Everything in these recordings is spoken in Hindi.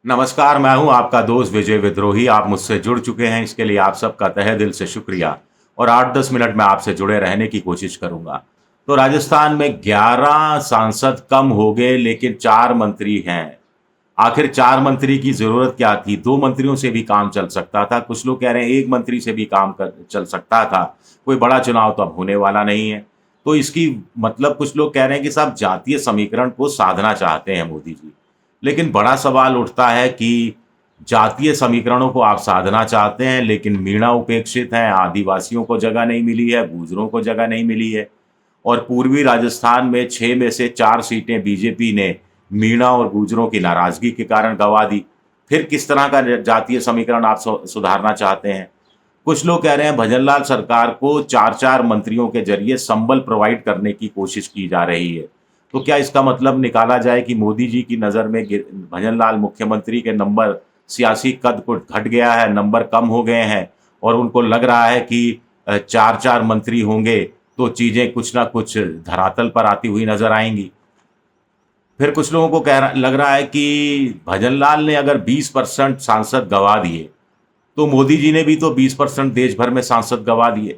नमस्कार, मैं हूँ आपका दोस्त विजय विद्रोही। आप मुझसे जुड़ चुके हैं, इसके लिए आप सबका तहे दिल से शुक्रिया। और 8-10 मिनट में आपसे जुड़े रहने की कोशिश करूँगा। तो राजस्थान में 11 सांसद कम हो गए, लेकिन 4 मंत्री हैं। आखिर 4 मंत्री की ज़रूरत क्या थी? 2 मंत्रियों से भी काम चल सकता था। कुछ लोग कह रहे हैं 1 मंत्री से भी काम कर चल सकता था। कोई बड़ा चुनाव तो अब होने वाला नहीं है। तो इसकी मतलब कुछ लोग कह रहे हैं कि साहब जातीय समीकरण को साधना चाहते हैं मोदी जी। लेकिन बड़ा सवाल उठता है कि जातीय समीकरणों को आप साधना चाहते हैं, लेकिन मीणा उपेक्षित हैं, आदिवासियों को जगह नहीं मिली है, गुर्जरों को जगह नहीं मिली है। और पूर्वी राजस्थान में 6 में से 4 सीटें बीजेपी ने मीणा और गुर्जरों की नाराजगी के कारण गंवा दी। फिर किस तरह का जातीय समीकरण आप सुधारना चाहते हैं? कुछ लोग कह रहे हैं भजनलाल सरकार को 4-4 मंत्रियों के जरिए संबल प्रोवाइड करने की कोशिश की जा रही है। तो क्या इसका मतलब निकाला जाए कि मोदी जी की नज़र में भजनलाल मुख्यमंत्री के नंबर सियासी कद को घट गया है, नंबर कम हो गए हैं और उनको लग रहा है कि 4-4 मंत्री होंगे तो चीज़ें कुछ ना कुछ धरातल पर आती हुई नज़र आएँगी। फिर कुछ लोगों को लग रहा है कि भजनलाल ने अगर 20% सांसद गँवा दिए, तो मोदी जी ने भी तो 20% देश भर में सांसद गँवा दिए।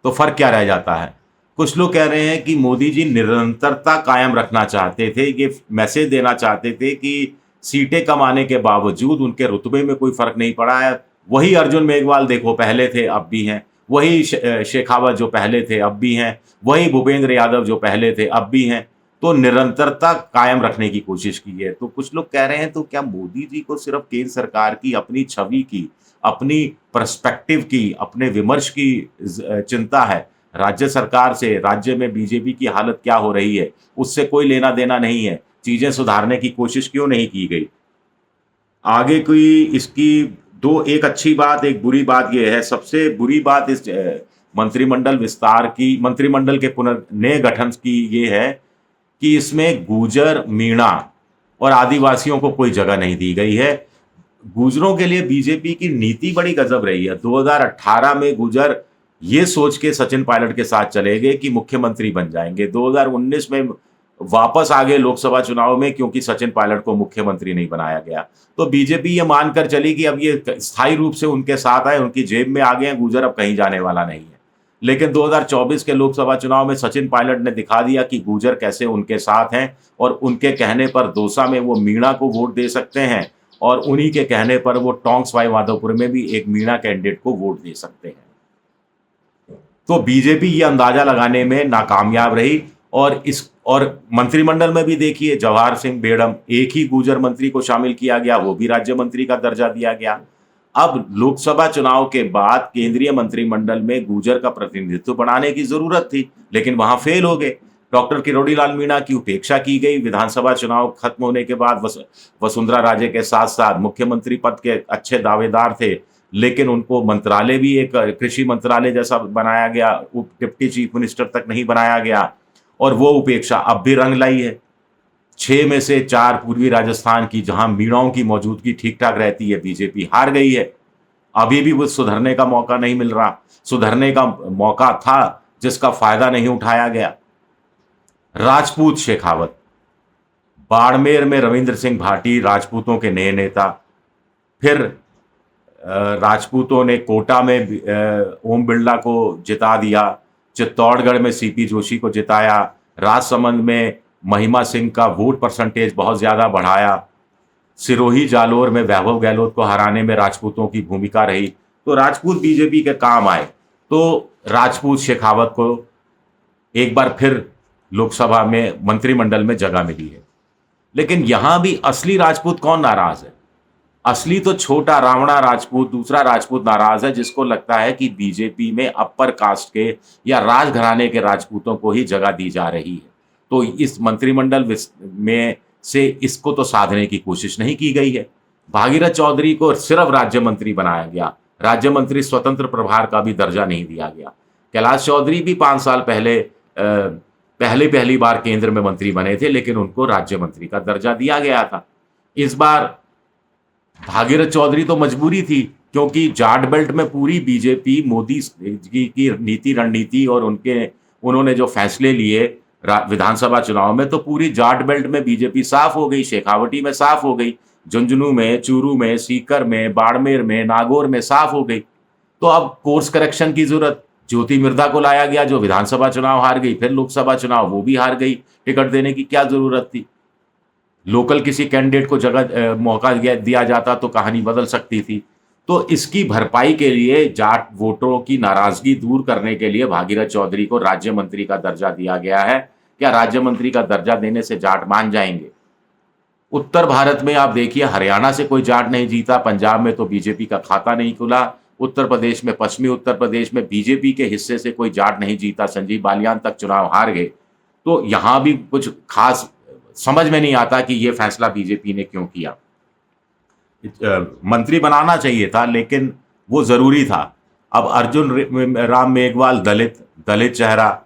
तो फ़र्क क्या रह जाता है? कुछ लोग कह रहे हैं कि मोदी जी निरंतरता कायम रखना चाहते थे, ये मैसेज देना चाहते थे कि सीटें कम आने के बावजूद उनके रुतबे में कोई फ़र्क नहीं पड़ा है। वही अर्जुन मेघवाल देखो पहले थे, अब भी हैं। वही शेखावत जो पहले थे, अब भी हैं। वही भूपेंद्र यादव जो पहले थे, अब भी हैं। तो निरंतरता कायम रखने की कोशिश की है। तो कुछ लोग कह रहे हैं तो क्या मोदी जी को सिर्फ़ केंद्र सरकार की अपनी छवि की, अपनी पर्सपेक्टिव की, अपने विमर्श की चिंता है? राज्य सरकार से, राज्य में बीजेपी की हालत क्या हो रही है, उससे कोई लेना-देना नहीं है। चीज़ें सुधारने की कोशिश क्यों नहीं की गई? आगे कोई इसकी 2 एक अच्छी बात, एक बुरी बात ये है। सबसे बुरी बात इस मंत्रिमंडल के नए गठन की ये है कि इसमें गूजर, मीणा और आदिवासियों को कोई जगह नहीं दी गई है। गुर्जरों के लिए बीजेपी की नीति बड़ी गजब रही है। 2018 में गुर्जर ये सोच के सचिन पायलट के साथ चले गए कि मुख्यमंत्री बन जाएंगे। 2019 में वापस आ गए लोकसभा चुनाव में क्योंकि सचिन पायलट को मुख्यमंत्री नहीं बनाया गया। तो बीजेपी ये मानकर चली कि अब ये स्थायी रूप से उनके साथ आए, उनकी जेब में आ गए हैं, गुर्जर अब कहीं जाने वाला नहीं है। लेकिन 2024 के लोकसभा चुनाव में सचिन पायलट ने दिखा दिया कि गुर्जर कैसे उनके साथ हैं और उनके कहने पर दौसा में वो मीणा को वोट दे सकते हैं और उन्हीं के कहने पर वो टोंक सवाई माधोपुर में भी एक मीणा कैंडिडेट को वोट दे सकते हैं। तो बीजेपी ये अंदाजा लगाने में नाकामयाब रही और मंत्रिमंडल में भी देखिए जवाहर सिंह बेड़म, एक ही गुर्जर मंत्री को शामिल किया गया, वो भी राज्य मंत्री का दर्जा दिया गया। अब लोकसभा चुनाव के बाद केंद्रीय मंत्रिमंडल में गुर्जर का प्रतिनिधित्व बढ़ाने की जरूरत थी, लेकिन वहां फेल हो गए। डॉक्टर किरोड़ी लाल मीणा की उपेक्षा की गई। विधानसभा चुनाव खत्म होने के बाद वसुंधरा राजे के साथ साथ मुख्यमंत्री पद के अच्छे दावेदार थे, लेकिन उनको मंत्रालय भी एक कृषि मंत्रालय जैसा बनाया गया, डिप्टी चीफ मिनिस्टर तक नहीं बनाया गया और वो उपेक्षा अब भी रंग लाई है। 6 में से 4 पूर्वी राजस्थान की जहां मीणाओं की मौजूदगी ठीक-ठाक रहती है, बीजेपी हार गई है। अभी भी वो सुधरने का मौका नहीं मिल रहा। सुधरने का मौका था जिसका फायदा नहीं उठाया गया। राजपूत शेखावत, बाड़मेर में रविंद्र सिंह भाटी राजपूतों के नए नेता। फिर राजपूतों ने कोटा में ओम बिरला को जिता दिया। चित्तौड़गढ़ में सीपी जोशी को जिताया। राजसमंद में महिमा सिंह का वोट परसेंटेज बहुत ज़्यादा बढ़ाया। सिरोही जालोर में वैभव गहलोत को हराने में राजपूतों की भूमिका रही। तो राजपूत बीजेपी के काम आए। तो राजपूत शेखावत को एक बार फिर लोकसभा में मंत्रिमंडल में जगह मिली है। लेकिन यहां भी असली राजपूत कौन नाराज है? असली तो छोटा रावणा राजपूत, दूसरा राजपूत नाराज है जिसको लगता है कि बीजेपी में अपर कास्ट के या राजघराने के राजपूतों को ही जगह दी जा रही है। तो इस मंत्रिमंडल में से इसको तो साधने की कोशिश नहीं की गई है। भागीरथ चौधरी को सिर्फ राज्य मंत्री बनाया गया। राज्य मंत्री स्वतंत्र प्रभार का भी दर्जा नहीं दिया गया। कैलाश चौधरी भी 5 साल पहले पहली बार केंद्र में मंत्री बने थे, लेकिन उनको राज्य मंत्री का दर्जा दिया गया था। इस बार भागीरथ चौधरी तो मजबूरी थी क्योंकि जाट बेल्ट में पूरी बीजेपी मोदी जी की नीति रणनीति और उन्होंने जो फैसले लिए विधानसभा चुनाव में, तो पूरी जाट बेल्ट में बीजेपी साफ हो गई, शेखावटी में साफ हो गई। झुंझुनू में, चूरू में, सीकर में, बाड़मेर में, नागौर में साफ हो गई। तो अब कोर्स करेक्शन की जरूरत, ज्योति मिर्धा को लाया गया जो विधानसभा चुनाव हार गई, फिर लोकसभा चुनाव वो भी हार गई, टिकट देने की क्या जरूरत थी। लोकल किसी कैंडिडेट को मौका दिया जाता तो कहानी बदल सकती थी। तो इसकी भरपाई के लिए जाट वोटरों की नाराजगी दूर करने के लिए भागीरथ चौधरी को राज्य मंत्री का दर्जा दिया गया है। क्या राज्य मंत्री का दर्जा देने से जाट मान जाएंगे? उत्तर भारत में आप देखिए, हरियाणा से कोई जाट नहीं जीता, पंजाब में तो बीजेपी का खाता नहीं खुला, उत्तर प्रदेश में, पश्चिमी उत्तर प्रदेश में बीजेपी के हिस्से से कोई जाट नहीं जीता, संजीव बालियान तक चुनाव हार गए। तो यहां भी कुछ खास समझ में नहीं आता कि यह फैसला बीजेपी ने क्यों किया। मंत्री बनाना चाहिए था लेकिन वो जरूरी था। अब अर्जुन राम मेघवाल दलित चेहरा,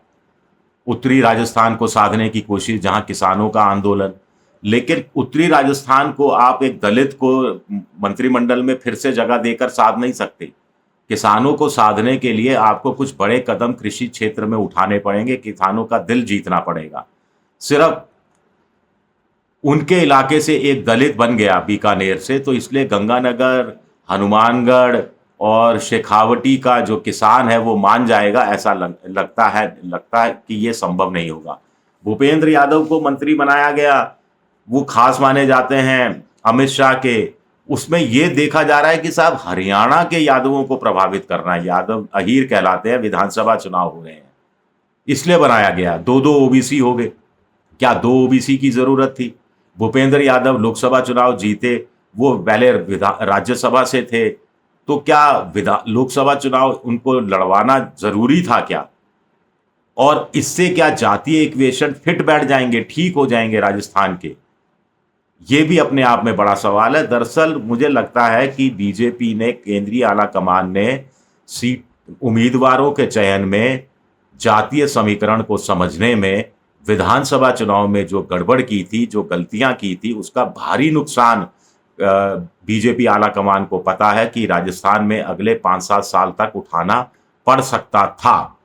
उत्तरी राजस्थान को साधने की कोशिश, जहां किसानों का आंदोलन, लेकिन उत्तरी राजस्थान को आप एक दलित को मंत्रिमंडल में फिर से जगह देकर साध नहीं सकते। किसानों को साधने के लिए आपको कुछ बड़े कदम कृषि क्षेत्र में उठाने पड़ेंगे, किसानों का दिल जीतना पड़ेगा। सिर्फ उनके इलाके से एक दलित बन गया बीकानेर से, तो इसलिए गंगानगर, हनुमानगढ़ और शेखावटी का जो किसान है वो मान जाएगा, ऐसा लगता है कि ये संभव नहीं होगा। भूपेंद्र यादव को मंत्री बनाया गया, वो खास माने जाते हैं अमित शाह के। उसमें यह देखा जा रहा है कि साहब हरियाणा के यादवों को प्रभावित करना है, यादव अहीर कहलाते हैं, विधानसभा चुनाव हो रहे हैं इसलिए बनाया गया। दो ओबीसी हो गए। क्या दो ओबीसी की जरूरत थी? भूपेंद्र यादव लोकसभा चुनाव जीते, वो पहले राज्यसभा से थे, तो क्या लोकसभा चुनाव उनको लड़वाना जरूरी था क्या? और इससे क्या जातीय इक्वेशन फिट बैठ जाएंगे, ठीक हो जाएंगे राजस्थान के? ये भी अपने आप में बड़ा सवाल है। दरअसल मुझे लगता है कि बीजेपी ने, केंद्रीय आला कमान ने सीट उम्मीदवारों के चयन में, जातीय समीकरण को समझने में, विधानसभा चुनाव में जो गड़बड़ की थी, जो गलतियां की थी, उसका भारी नुकसान बीजेपी आला कमान को पता है कि राजस्थान में अगले 5-7 साल तक उठाना पड़ सकता था।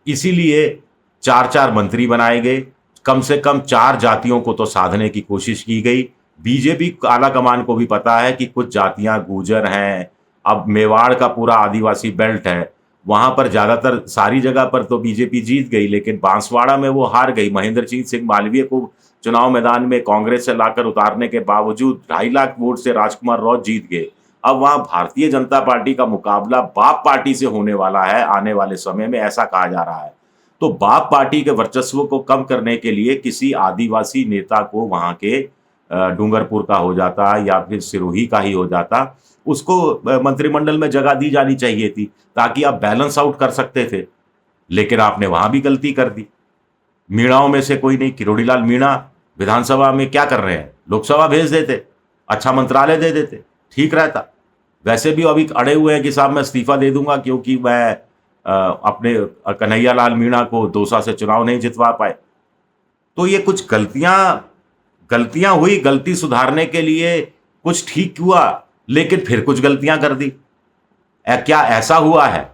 इसीलिए 4-4 मंत्री बनाए गए, कम से कम 4 जातियों को तो साधने की कोशिश की गई। बीजेपी आला कमान को भी पता है कि कुछ जातियां गुर्जर हैं, अब मेवाड़ का पूरा आदिवासी बेल्ट है, वहां पर ज्यादातर सारी जगह पर तो बीजेपी जीत गई, लेकिन बांसवाड़ा में वो हार गई। महेंद्रजीत सिंह मालवीय को चुनाव मैदान में कांग्रेस से लाकर उतारने के बावजूद 2.5 लाख वोट से राजकुमार रौत जीत गए। अब वहां भारतीय जनता पार्टी का मुकाबला बाप पार्टी से होने वाला है आने वाले समय में, ऐसा कहा जा रहा है। तो बाप पार्टी के वर्चस्व को कम करने के लिए किसी आदिवासी नेता को वहां के डूंगरपुर का हो जाता या फिर सिरोही का ही हो जाता, उसको मंत्रिमंडल में जगह दी जानी चाहिए थी ताकि आप बैलेंस आउट कर सकते थे। लेकिन आपने वहां भी गलती कर दी। मीणाओं में से कोई नहीं, किरोड़ीलाल मीणा विधानसभा में क्या कर रहे हैं? लोकसभा भेज देते, अच्छा मंत्रालय दे देते, ठीक रहता। वैसे भी अभी अड़े हुए हैं कि साहब मैं इस्तीफा दे दूंगा क्योंकि मैं अपने कन्हैया लाल मीणा को दौसा से चुनाव नहीं जितवा पाए। तो ये कुछ गलतियां हुई, गलती सुधारने के लिए कुछ ठीक हुआ, लेकिन फिर कुछ गलतियां कर दी। क्या ऐसा हुआ है?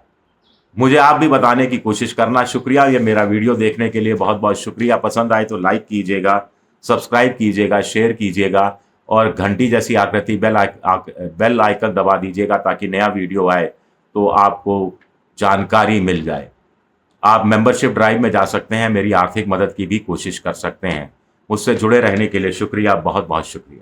मुझे आप भी बताने की कोशिश करना। शुक्रिया ये मेरा वीडियो देखने के लिए, बहुत बहुत शुक्रिया। पसंद आए तो लाइक कीजिएगा, सब्सक्राइब कीजिएगा, शेयर कीजिएगा और घंटी जैसी आकृति बेल आइकन दबा दीजिएगा ताकि नया वीडियो आए तो आपको जानकारी मिल जाए। आप मेंबरशिप ड्राइव में जा सकते हैं, मेरी आर्थिक मदद की भी कोशिश कर सकते हैं। मुझसे जुड़े रहने के लिए शुक्रिया, बहुत बहुत शुक्रिया।